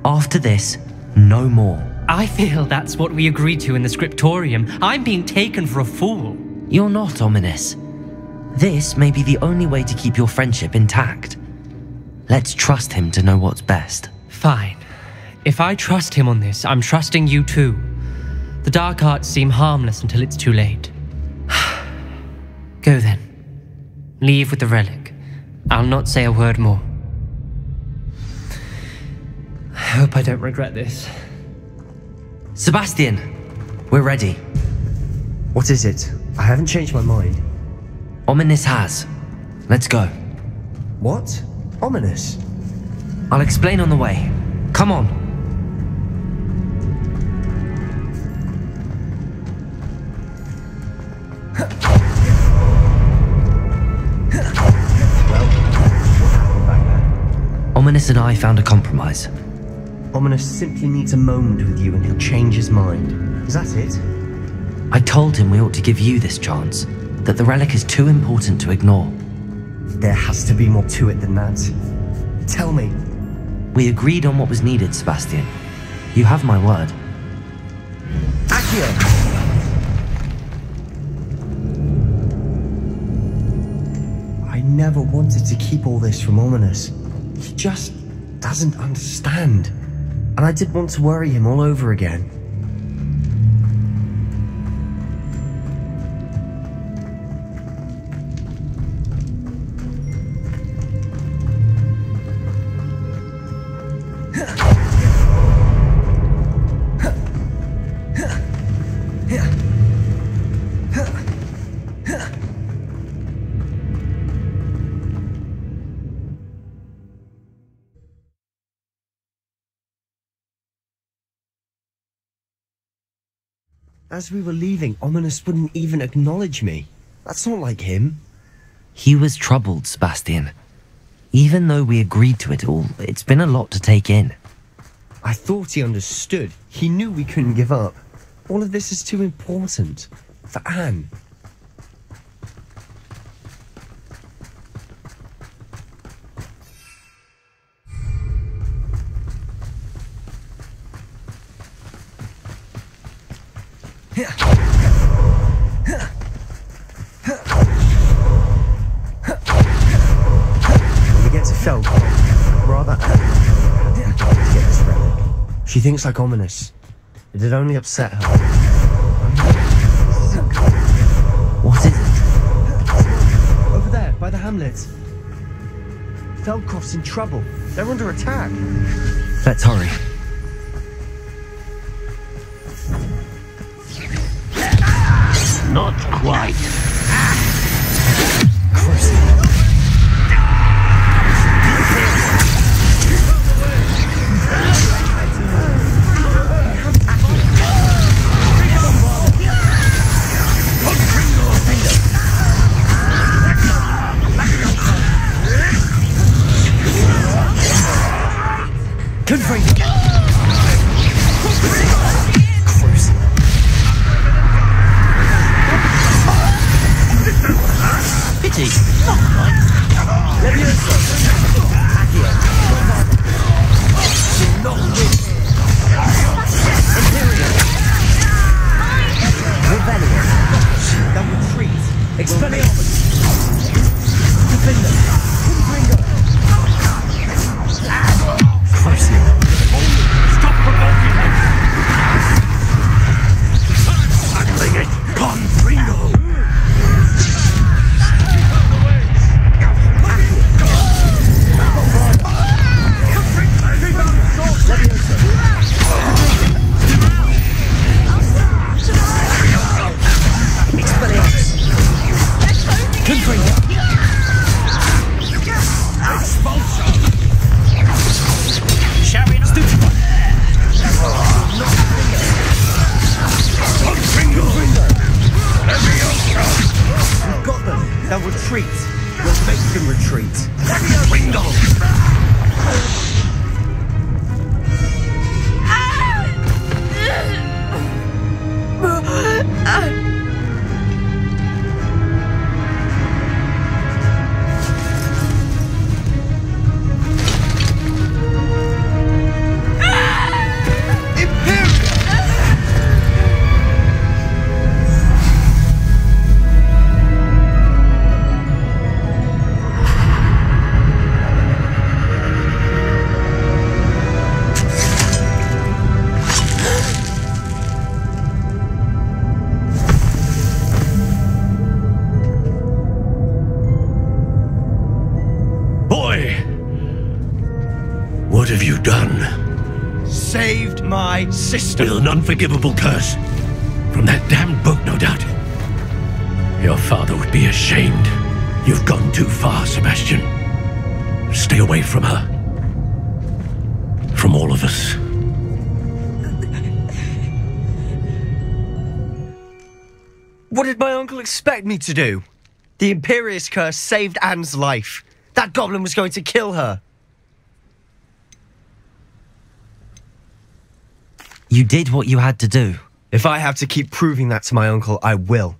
After this, no more. I feel that's what we agreed to in the scriptorium. I'm being taken for a fool. You're not, Ominous. This may be the only way to keep your friendship intact. Let's trust him to know what's best. Fine. If I trust him on this, I'm trusting you too. The dark arts seem harmless until it's too late. Go then. Leave with the relic. I'll not say a word more. I hope I don't regret this. Sebastian, we're ready. What is it? I haven't changed my mind. Ominous has. Let's go. What? Ominous? I'll explain on the way. Come on. Well, what happened back there? Ominous and I found a compromise. Ominous simply needs a moment with you and he'll change his mind. Is that it? I told him we ought to give you this chance, that the relic is too important to ignore. There has to be more to it than that. Tell me. We agreed on what was needed, Sebastian. You have my word. iCUE! I never wanted to keep all this from Ominous. He just doesn't understand. And I didn't want to worry him all over again. As we were leaving, Ominous wouldn't even acknowledge me. That's not like him. He was troubled, Sebastian. Even though we agreed to it all, it's been a lot to take in. I thought he understood. He knew we couldn't give up. All of this is too important. For Anne. When we get to Feldcroft, I'd rather Anne to get this relic. She thinks like Ominous. It'd only upset her. What is it? Over there, by the hamlet. Feldcroft's in trouble. They're under attack. Let's hurry. Not quite. Good for you. Pity. retreat. We'll make them retreat. Wingle! What have you done? Saved my sister. With an unforgivable curse. From that damned book, no doubt. Your father would be ashamed. You've gone too far, Sebastian. Stay away from her. From all of us. What did my uncle expect me to do? The Imperious curse saved Anne's life. That goblin was going to kill her. You did what you had to do. If I have to keep proving that to my uncle, I will.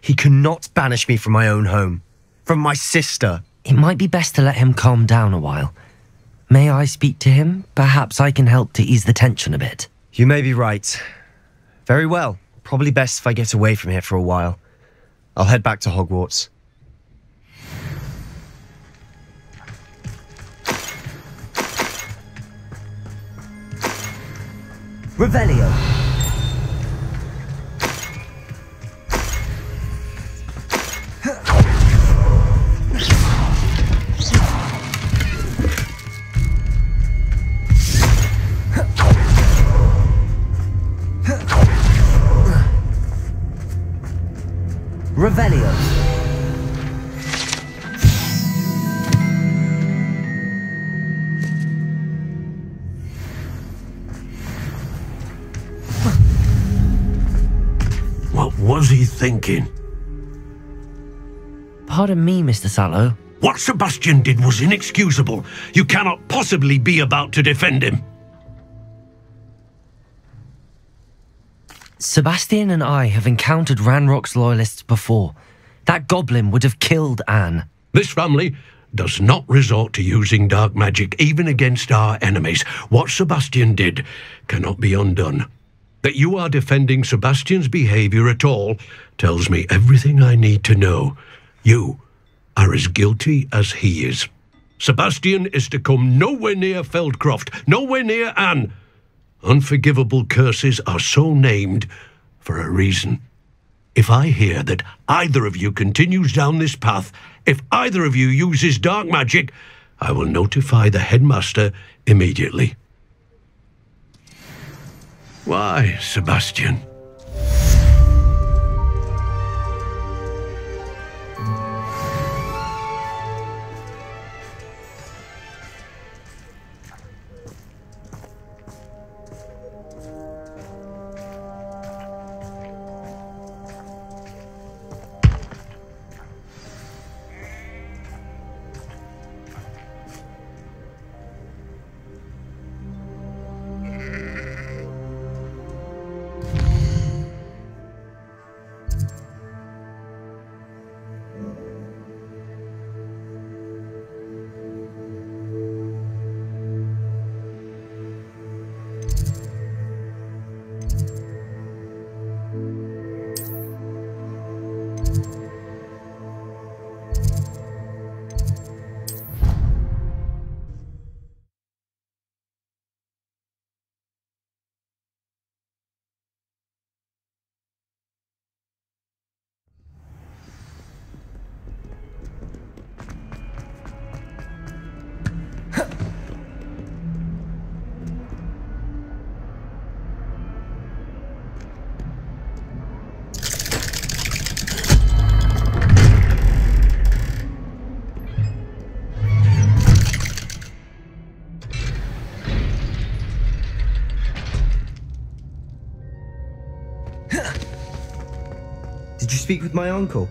He cannot banish me from my own home. From my sister. It might be best to let him calm down a while. May I speak to him? Perhaps I can help to ease the tension a bit. You may be right. Very well. Probably best if I get away from here for a while. I'll head back to Hogwarts. Revelio. Revelio. What was he thinking? Pardon me, Mr. Sallow. What Sebastian did was inexcusable. You cannot possibly be about to defend him. Sebastian and I have encountered Ranrock's loyalists before. That goblin would have killed Anne. This family does not resort to using dark magic even against our enemies. What Sebastian did cannot be undone. That you are defending Sebastian's behavior at all tells me everything I need to know. You are as guilty as he is. Sebastian is to come nowhere near Feldcroft, nowhere near Anne. Unforgivable curses are so named for a reason. If I hear that either of you continues down this path, if either of you uses dark magic, I will notify the headmaster immediately. Why, Sebastian? Did you speak with my uncle?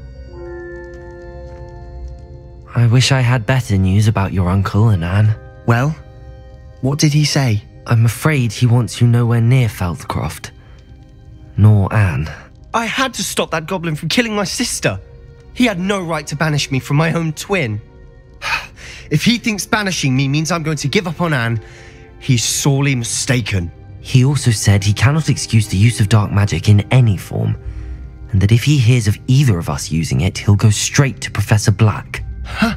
I wish I had better news about your uncle and Anne. Well, what did he say? I'm afraid he wants you nowhere near Feldcroft. Nor Anne. I had to stop that goblin from killing my sister. He had no right to banish me from my own twin. If he thinks banishing me means I'm going to give up on Anne, he's sorely mistaken. He also said he cannot excuse the use of dark magic in any form, and that if he hears of either of us using it, he'll go straight to Professor Black. Huh.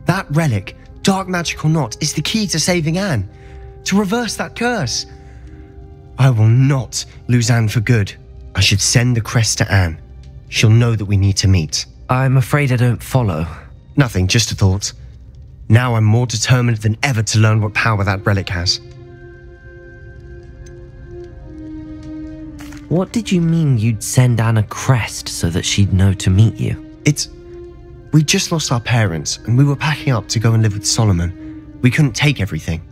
That relic, dark magic or not, is the key to saving Anne. To reverse that curse. I will not lose Anne for good. I should send the crest to Anne. She'll know that we need to meet. I'm afraid I don't follow. Nothing, just a thought. Now I'm more determined than ever to learn what power that relic has. What did you mean you'd send Anne a crest so that she'd know to meet you? We just lost our parents, and we were packing up to go and live with Solomon. We couldn't take everything.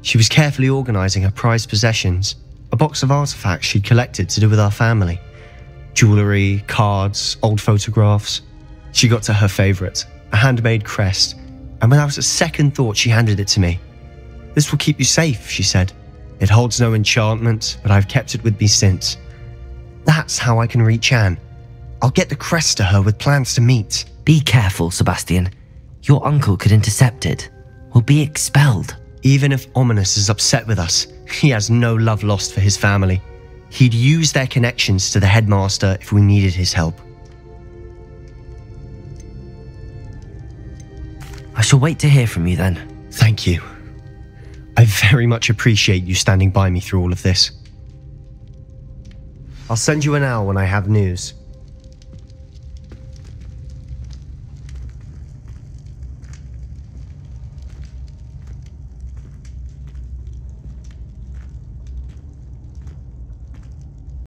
She was carefully organising her prized possessions, a box of artifacts she'd collected to do with our family. Jewellery, cards, old photographs. She got to her favourite, a handmade crest, and without a second thought she handed it to me. "This will keep you safe," she said. "It holds no enchantment, but I've kept it with me since. That's how I can reach Anne. I'll get the crest to her with plans to meet." Be careful, Sebastian. Your uncle could intercept it. We'll be expelled. Even if Ominous is upset with us, he has no love lost for his family. He'd use their connections to the headmaster if we needed his help. I shall wait to hear from you then. Thank you. I very much appreciate you standing by me through all of this. I'll send you an owl when I have news.